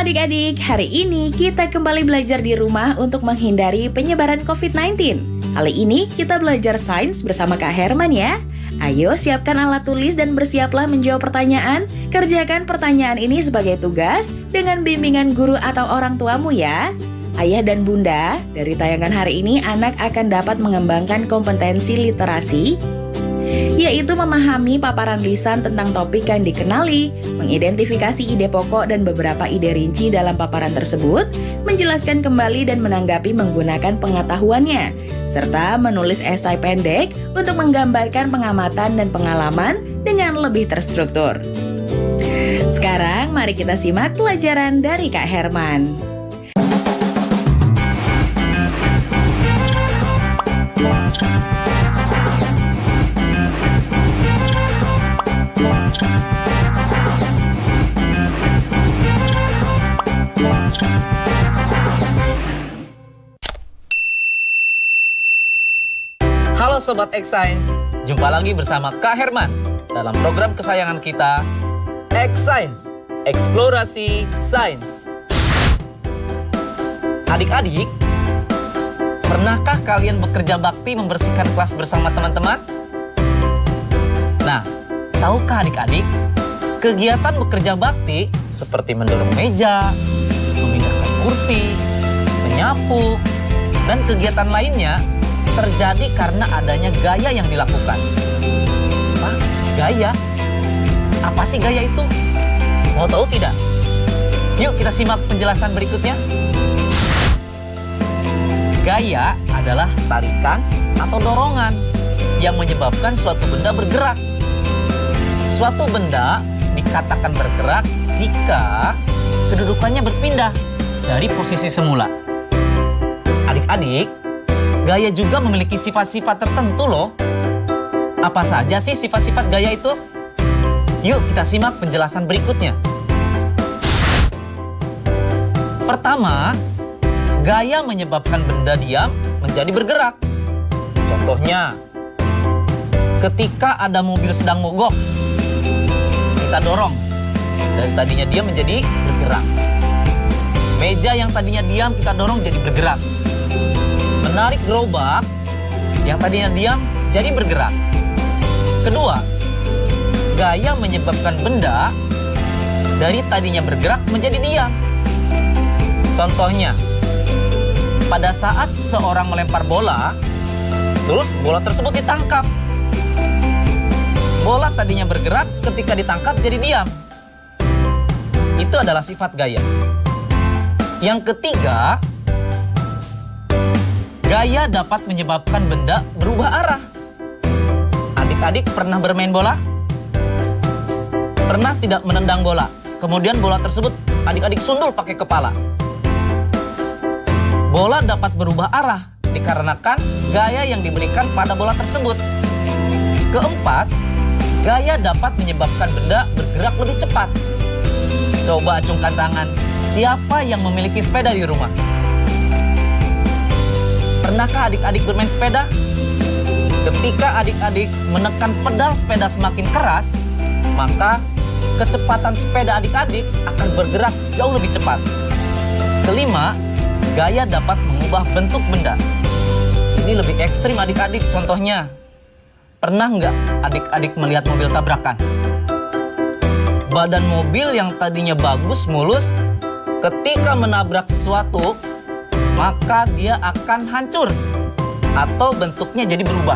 adik-adik, hari ini kita kembali belajar di rumah untuk menghindari penyebaran COVID-19. Kali ini kita belajar sains bersama Kak Herman ya. Ayo siapkan alat tulis dan bersiaplah menjawab pertanyaan. Kerjakan pertanyaan ini sebagai tugas dengan bimbingan guru atau orang tuamu ya. Ayah dan bunda, dari tayangan hari ini anak akan dapat mengembangkan kompetensi literasi, yaitu memahami paparan lisan tentang topik yang dikenali, mengidentifikasi ide pokok dan beberapa ide rinci dalam paparan tersebut, menjelaskan kembali dan menanggapi menggunakan pengetahuannya, serta menulis esai pendek untuk menggambarkan pengamatan dan pengalaman dengan lebih terstruktur. Sekarang mari kita simak pelajaran dari Kak Herman. Halo Sobat X Science, jumpa lagi bersama Kak Herman dalam program kesayangan kita, X Science, Eksplorasi Sains. Adik-adik, pernahkah kalian bekerja bakti membersihkan kelas bersama teman-teman? Nah, tahukah adik-adik, kegiatan bekerja bakti seperti mendorong meja, memindahkan kursi, menyapu, dan kegiatan lainnya terjadi karena adanya gaya yang dilakukan. Apa? Gaya? Apa sih gaya itu? Mau tahu tidak? Yuk kita simak penjelasan berikutnya. Gaya adalah tarikan atau dorongan yang menyebabkan suatu benda bergerak. Suatu benda dikatakan bergerak jika kedudukannya berpindah dari posisi semula. Adik-adik, gaya juga memiliki sifat-sifat tertentu loh. Apa saja sih sifat-sifat gaya itu? Yuk kita simak penjelasan berikutnya. Pertama, gaya menyebabkan benda diam menjadi bergerak. Contohnya, ketika ada mobil sedang mogok, kita dorong. Dari tadinya diam menjadi bergerak. Meja yang tadinya diam kita dorong jadi bergerak. Menarik gerobak yang tadinya diam jadi bergerak. Kedua, gaya menyebabkan benda dari tadinya bergerak menjadi diam. Contohnya, pada saat seorang melempar bola, terus bola tersebut ditangkap. Bola tadinya bergerak, ketika ditangkap jadi diam. Itu adalah sifat gaya. Yang ketiga, gaya dapat menyebabkan benda berubah arah. Adik-adik pernah bermain bola? Pernah tidak menendang bola? Kemudian bola tersebut adik-adik sundul pakai kepala. Bola dapat berubah arah dikarenakan gaya yang diberikan pada bola tersebut. Keempat, gaya dapat menyebabkan benda bergerak lebih cepat. Coba acungkan tangan, siapa yang memiliki sepeda di rumah? Pernahkah adik-adik bermain sepeda? Ketika adik-adik menekan pedal sepeda semakin keras, maka kecepatan sepeda adik-adik akan bergerak jauh lebih cepat. Kelima, gaya dapat mengubah bentuk benda. Ini lebih ekstrim adik-adik, contohnya. Pernah nggak adik-adik melihat mobil tabrakan? Badan mobil yang tadinya bagus, mulus, ketika menabrak sesuatu, maka dia akan hancur atau bentuknya jadi berubah.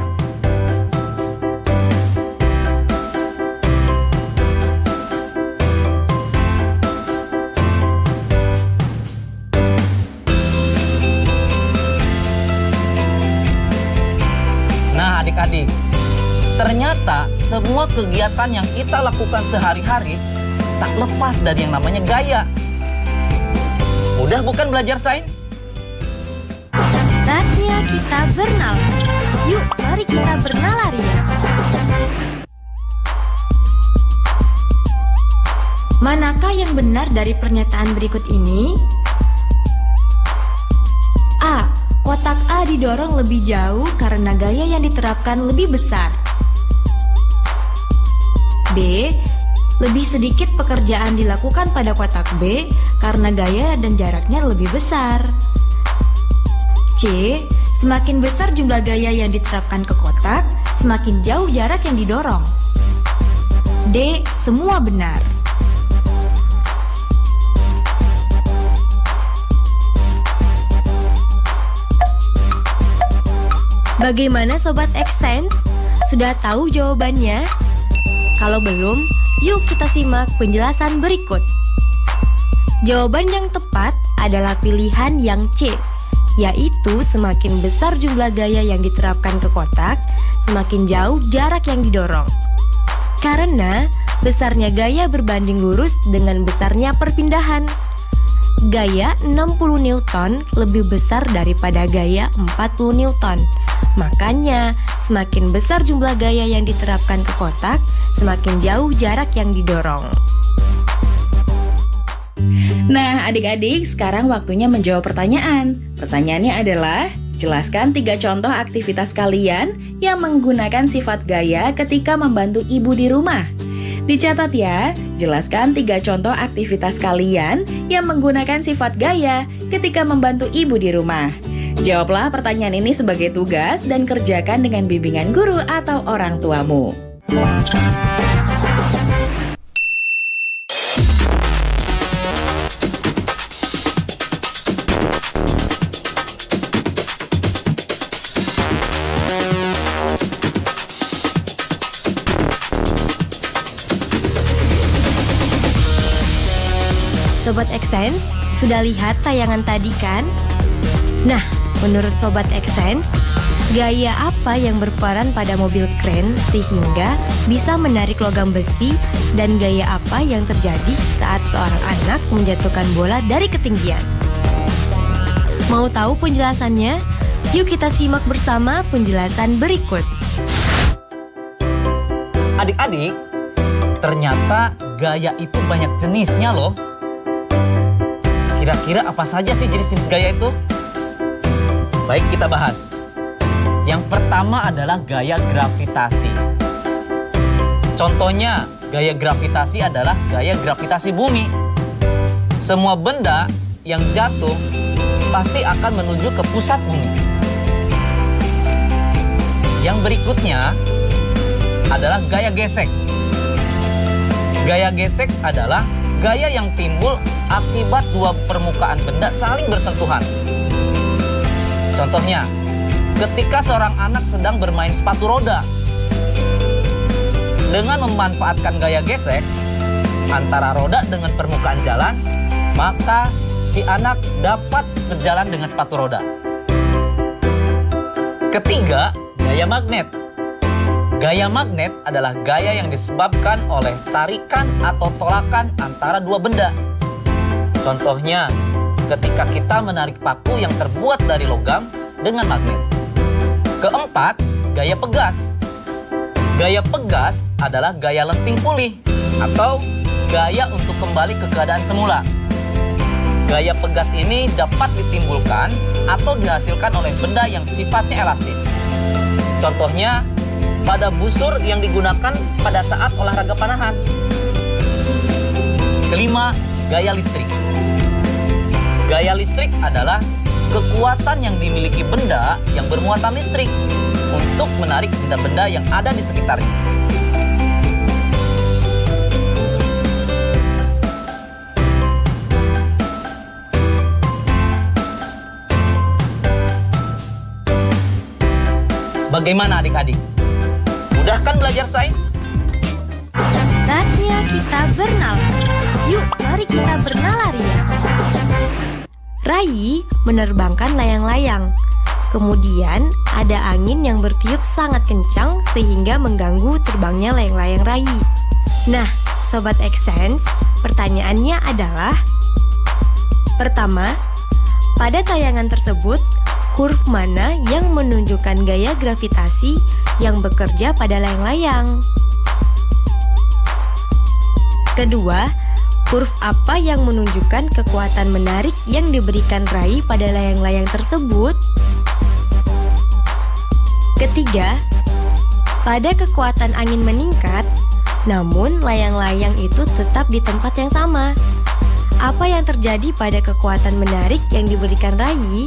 Nah adik-adik, ternyata semua kegiatan yang kita lakukan sehari-hari tak lepas dari yang namanya gaya. Mudah bukan belajar sains? Saatnya kita bernalar. Yuk, mari kita bernalar ya. Manakah yang benar dari pernyataan berikut ini? A. Kotak A didorong lebih jauh karena gaya yang diterapkan lebih besar. B. Lebih sedikit pekerjaan dilakukan pada kotak B karena gaya dan jaraknya lebih besar. C. Semakin besar jumlah gaya yang diterapkan ke kotak, semakin jauh jarak yang didorong. D. Semua benar. Bagaimana Sobat Xsense? Sudah tahu jawabannya? Kalau belum, yuk kita simak penjelasan berikut. Jawaban yang tepat adalah pilihan yang C, yaitu semakin besar jumlah gaya yang diterapkan ke kotak, semakin jauh jarak yang didorong. Karena besarnya gaya berbanding lurus dengan besarnya perpindahan. Gaya 60 Newton lebih besar daripada gaya 40 Newton. Makanya, semakin besar jumlah gaya yang diterapkan ke kotak, semakin jauh jarak yang didorong. Nah, adik-adik, sekarang waktunya menjawab pertanyaan. Pertanyaannya adalah, jelaskan 3 contoh aktivitas kalian yang menggunakan sifat gaya ketika membantu ibu di rumah. Dicatat ya, jelaskan 3 contoh aktivitas kalian yang menggunakan sifat gaya ketika membantu ibu di rumah. Jawablah pertanyaan ini sebagai tugas dan kerjakan dengan bimbingan guru atau orang tuamu. Sobat Xsense, sudah lihat tayangan tadi kan? Nah, menurut Sobat Xsense, gaya apa yang berperan pada mobil kren sehingga bisa menarik logam besi dan gaya apa yang terjadi saat seorang anak menjatuhkan bola dari ketinggian? Mau tahu penjelasannya? Yuk kita simak bersama penjelasan berikut. Adik-adik, ternyata gaya itu banyak jenisnya loh. Kira-kira apa saja sih jenis-jenis gaya itu? Baik, kita bahas. Yang pertama adalah gaya gravitasi. Contohnya, gaya gravitasi adalah gaya gravitasi bumi. Semua benda yang jatuh pasti akan menuju ke pusat bumi. Yang berikutnya adalah gaya gesek. Gaya gesek adalah gaya yang timbul akibat dua permukaan benda saling bersentuhan. Contohnya, ketika seorang anak sedang bermain sepatu roda. Dengan memanfaatkan gaya gesek antara roda dengan permukaan jalan, maka si anak dapat berjalan dengan sepatu roda. Ketiga, gaya magnet. Gaya magnet adalah gaya yang disebabkan oleh tarikan atau tolakan antara dua benda. Contohnya, ketika kita menarik paku yang terbuat dari logam dengan magnet. Keempat, gaya pegas. Gaya pegas adalah gaya lenting pulih atau gaya untuk kembali ke keadaan semula. Gaya pegas ini dapat ditimbulkan atau dihasilkan oleh benda yang sifatnya elastis. Contohnya, pada busur yang digunakan pada saat olahraga panahan. Kelima, gaya listrik. Gaya listrik adalah kekuatan yang dimiliki benda yang bermuatan listrik untuk menarik benda-benda yang ada di sekitarnya. Bagaimana adik-adik? Mudah kan belajar sains? Saatnya kita bernalar. Yuk, mari kita bernalar ya. Rai menerbangkan layang-layang. Kemudian ada angin yang bertiup sangat kencang sehingga mengganggu terbangnya layang-layang Rai. Nah, Sobat Xsense, pertanyaannya adalah: pertama, pada tayangan tersebut, huruf mana yang menunjukkan gaya gravitasi yang bekerja pada layang-layang? Kedua, huruf apa yang menunjukkan kekuatan menarik yang diberikan Rai pada layang-layang tersebut? Ketiga, pada kekuatan angin meningkat, Namun, layang-layang itu tetap di tempat yang sama. Apa yang terjadi pada kekuatan menarik yang diberikan Rai?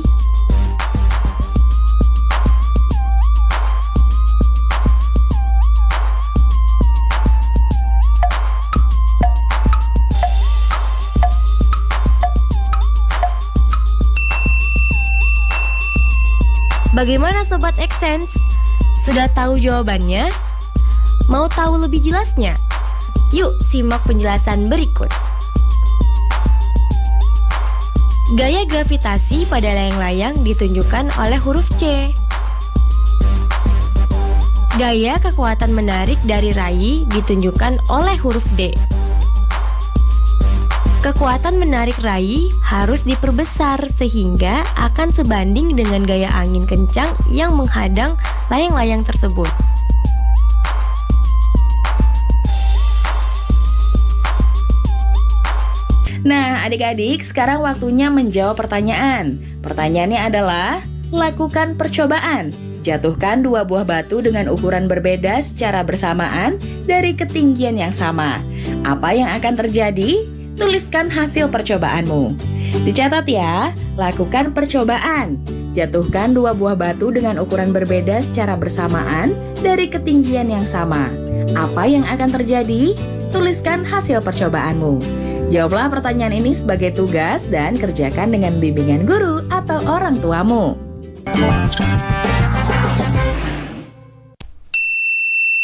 Bagaimana Sobat Xsense? Sudah tahu jawabannya? Mau tahu lebih jelasnya? Yuk simak penjelasan berikut. Gaya gravitasi pada layang-layang ditunjukkan oleh huruf C. Gaya kekuatan menarik dari Rai ditunjukkan oleh huruf D. Kekuatan menarik Rai harus diperbesar sehingga akan sebanding dengan gaya angin kencang yang menghadang layang-layang tersebut. Nah, adik-adik, sekarang waktunya menjawab pertanyaan. Pertanyaannya adalah, lakukan percobaan. Jatuhkan 2 buah batu dengan ukuran berbeda secara bersamaan dari ketinggian yang sama. Apa yang akan terjadi? Tuliskan hasil percobaanmu. Dicatat ya, lakukan percobaan. Jatuhkan 2 buah batu dengan ukuran berbeda secara bersamaan dari ketinggian yang sama. Apa yang akan terjadi? Tuliskan hasil percobaanmu. Jawablah pertanyaan ini sebagai tugas dan kerjakan dengan bimbingan guru atau orang tuamu.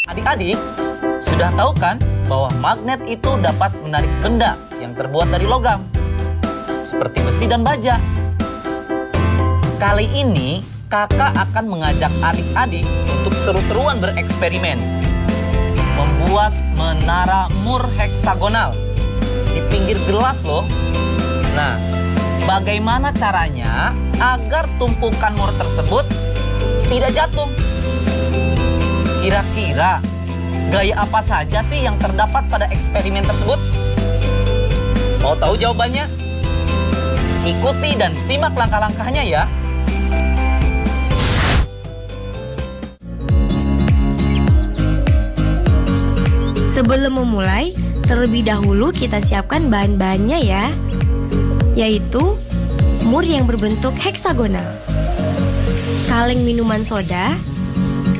Adik-adik, sudah tahu kan bahwa magnet itu dapat menarik benda yang terbuat dari logam, seperti besi dan baja. Kali ini, kakak akan mengajak adik-adik untuk seru-seruan bereksperimen. Membuat menara Moore heksagonal di pinggir gelas loh. Nah, bagaimana caranya agar tumpukan Moore tersebut tidak jatuh? Kira-kira gaya apa saja sih yang terdapat pada eksperimen tersebut? Mau tahu jawabannya? Ikuti dan simak langkah-langkahnya ya. Sebelum memulai, terlebih dahulu kita siapkan bahan-bahannya ya, yaitu Moore yang berbentuk heksagonal, kaleng minuman soda,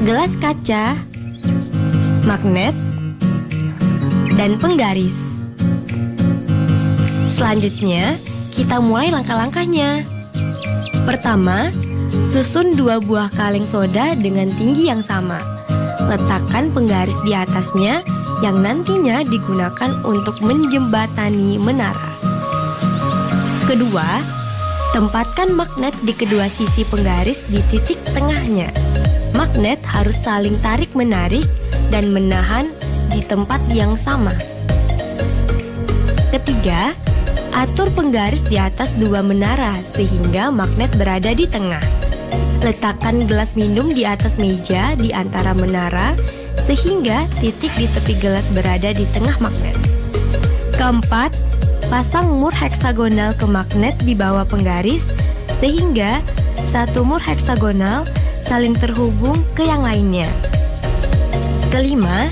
gelas kaca, magnet, dan penggaris. Selanjutnya, kita mulai langkah-langkahnya. Pertama, susun 2 buah kaleng soda dengan tinggi yang sama. Letakkan penggaris di atasnya yang nantinya digunakan untuk menjembatani menara. Kedua, tempatkan magnet di kedua sisi penggaris di titik tengahnya. Magnet harus saling tarik-menarik dan menahan di tempat yang sama. Ketiga, atur penggaris di atas 2 menara sehingga magnet berada di tengah. Letakkan gelas minum di atas meja di antara menara sehingga titik di tepi gelas berada di tengah magnet. Keempat, pasang Moore heksagonal ke magnet di bawah penggaris sehingga satu Moore heksagonal saling terhubung ke yang lainnya. Kelima,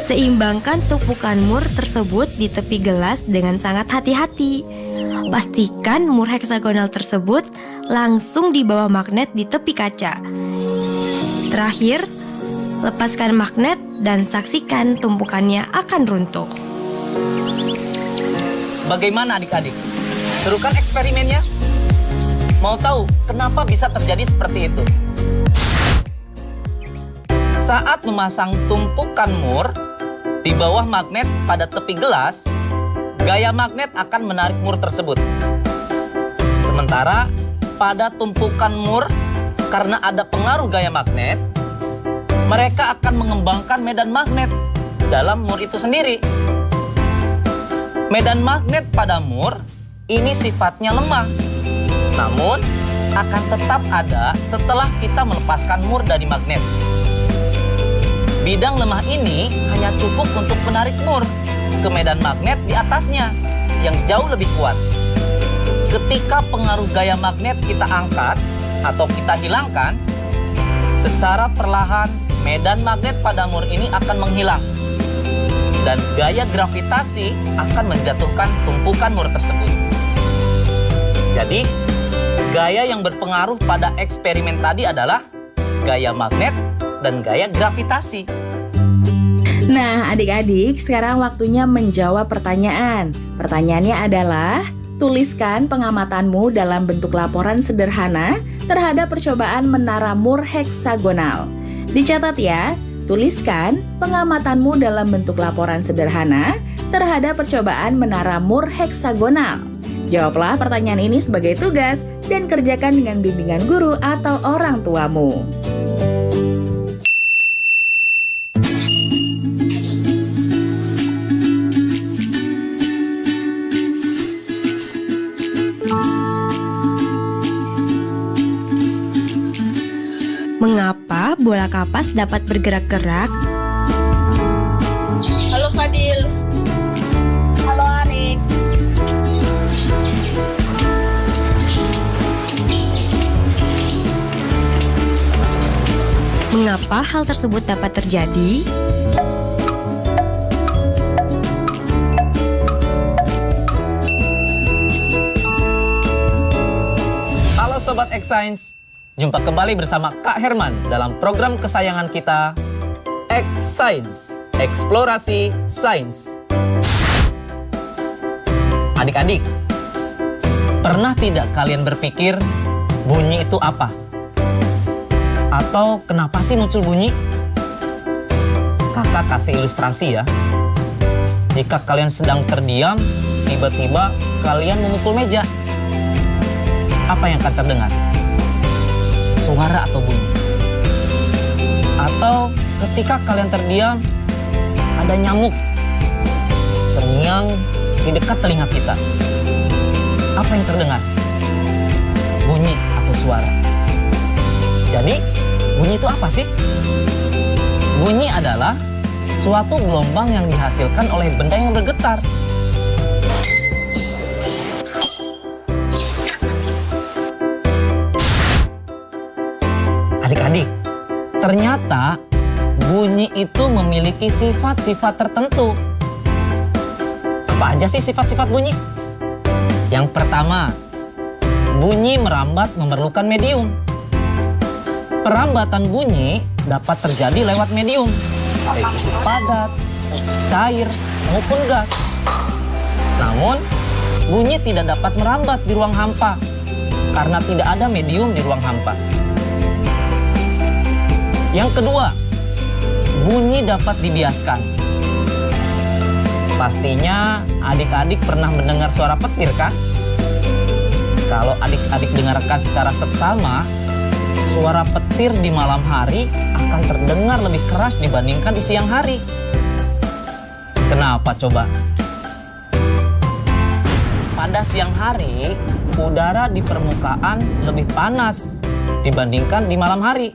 seimbangkan tumpukan Moore tersebut di tepi gelas dengan sangat hati-hati. Pastikan Moore heksagonal tersebut langsung di bawah magnet di tepi kaca. Terakhir, lepaskan magnet dan saksikan tumpukannya akan runtuh. Bagaimana adik-adik? Seru kan eksperimennya? Mau tahu kenapa bisa terjadi seperti itu? Saat memasang tumpukan Moore di bawah magnet pada tepi gelas, gaya magnet akan menarik Moore tersebut. Sementara pada tumpukan Moore, karena ada pengaruh gaya magnet, mereka akan mengembangkan medan magnet dalam Moore itu sendiri. Medan magnet pada Moore ini sifatnya lemah, namun akan tetap ada setelah kita melepaskan Moore dari magnet. Bidang lemah ini hanya cukup untuk menarik Moore ke medan magnet di atasnya yang jauh lebih kuat. Ketika pengaruh gaya magnet kita angkat atau kita hilangkan, secara perlahan medan magnet pada Moore ini akan menghilang. dan gaya gravitasi akan menjatuhkan tumpukan mur tersebut. Jadi, gaya yang berpengaruh pada eksperimen tadi adalah gaya magnet dan gaya gravitasi. Nah, adik-adik, sekarang waktunya menjawab pertanyaan. Pertanyaannya adalah, tuliskan pengamatanmu dalam bentuk laporan sederhana terhadap percobaan menara Moore heksagonal. Dicatat ya, tuliskan pengamatanmu dalam bentuk laporan sederhana terhadap percobaan menara Moore heksagonal. Jawablah pertanyaan ini sebagai tugas dan kerjakan dengan bimbingan guru atau orang tuamu. Mengapa bola kapas dapat bergerak-gerak? Halo Fadil. Halo Arik. Mengapa hal tersebut dapat terjadi? Halo Sobat X-Science, jumpa kembali bersama Kak Herman dalam program kesayangan kita, X-Science, Eksplorasi Sains. Adik-adik, pernah tidak kalian berpikir bunyi itu apa? Atau kenapa sih muncul bunyi? Kakak kasih ilustrasi ya. Jika kalian sedang terdiam, tiba-tiba kalian memukul meja. Apa yang akan terdengar? Suara atau bunyi? Atau ketika kalian terdiam, ada nyamuk terngiang di dekat telinga kita. Apa yang terdengar? Bunyi atau suara? Jadi, bunyi itu apa sih? Bunyi adalah suatu gelombang yang dihasilkan oleh benda yang bergetar. Adik-adik, ternyata bunyi itu memiliki sifat-sifat tertentu. Apa aja sih sifat-sifat bunyi? Yang pertama, bunyi merambat memerlukan medium. Perambatan bunyi dapat terjadi lewat medium, baik itu padat, cair, maupun gas. Namun, bunyi tidak dapat merambat di ruang hampa karena tidak ada medium di ruang hampa. Yang kedua, bunyi dapat dibiaskan. Pastinya adik-adik pernah mendengar suara petir kan? Kalau adik-adik dengarkan secara seksama, suara petir di malam hari akan terdengar lebih keras dibandingkan di siang hari. Kenapa coba? Pada siang hari, udara di permukaan lebih panas dibandingkan di malam hari.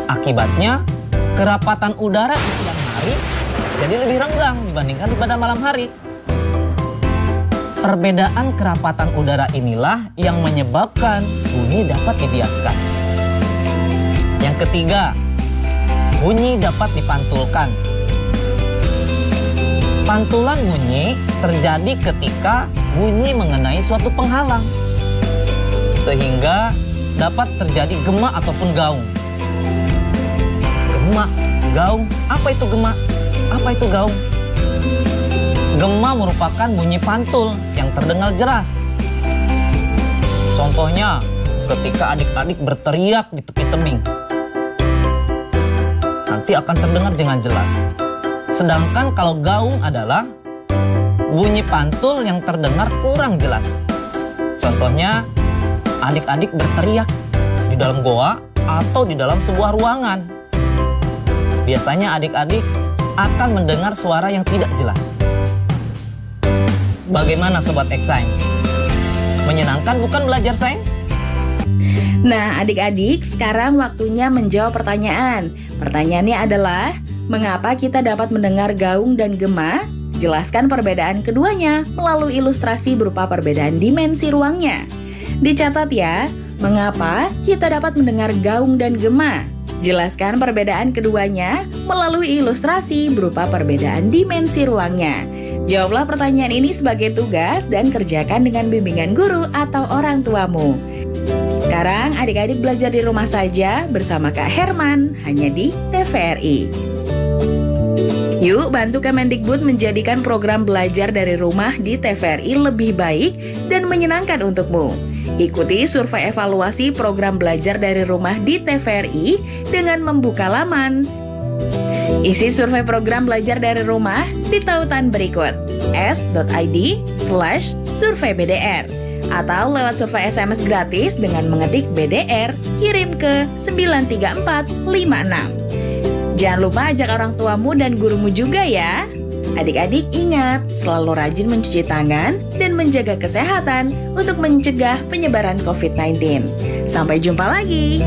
Akibatnya, kerapatan udara di siang hari jadi lebih renggang dibandingkan pada malam hari. Perbedaan kerapatan udara inilah yang menyebabkan bunyi dapat dibiaskan. Yang ketiga, bunyi dapat dipantulkan. Pantulan bunyi terjadi ketika bunyi mengenai suatu penghalang, sehingga dapat terjadi gema ataupun gaung. Gema, gaung, apa itu gema? Apa itu gaung? Gema merupakan bunyi pantul yang terdengar jelas. Contohnya, ketika adik-adik berteriak di tepi tebing, nanti akan terdengar dengan jelas. Sedangkan kalau gaung adalah bunyi pantul yang terdengar kurang jelas. Contohnya, adik-adik berteriak di dalam goa atau di dalam sebuah ruangan. Biasanya adik-adik akan mendengar suara yang tidak jelas. Bagaimana Sobat X-Science? Menyenangkan bukan belajar sains? Nah, adik-adik, sekarang waktunya menjawab pertanyaan. Pertanyaannya adalah, mengapa kita dapat mendengar gaung dan gema? Jelaskan perbedaan keduanya melalui ilustrasi berupa perbedaan dimensi ruangnya. Dicatat ya, mengapa kita dapat mendengar gaung dan gema? Jelaskan perbedaan keduanya melalui ilustrasi berupa perbedaan dimensi ruangnya. Jawablah pertanyaan ini sebagai tugas dan kerjakan dengan bimbingan guru atau orang tuamu. Sekarang adik-adik belajar di rumah saja bersama Kak Herman, hanya di TVRI. Yuk bantu Kemendikbud menjadikan program belajar dari rumah di TVRI lebih baik dan menyenangkan untukmu. Ikuti survei evaluasi program belajar dari rumah di TVRI dengan membuka laman. Isi survei program belajar dari rumah di tautan berikut s.id/surveibdr atau lewat survei SMS gratis dengan mengetik BDR, kirim ke 93456. Jangan lupa ajak orang tuamu dan gurumu juga ya. Adik-adik ingat, selalu rajin mencuci tangan dan menjaga kesehatan untuk mencegah penyebaran COVID-19. Sampai jumpa lagi.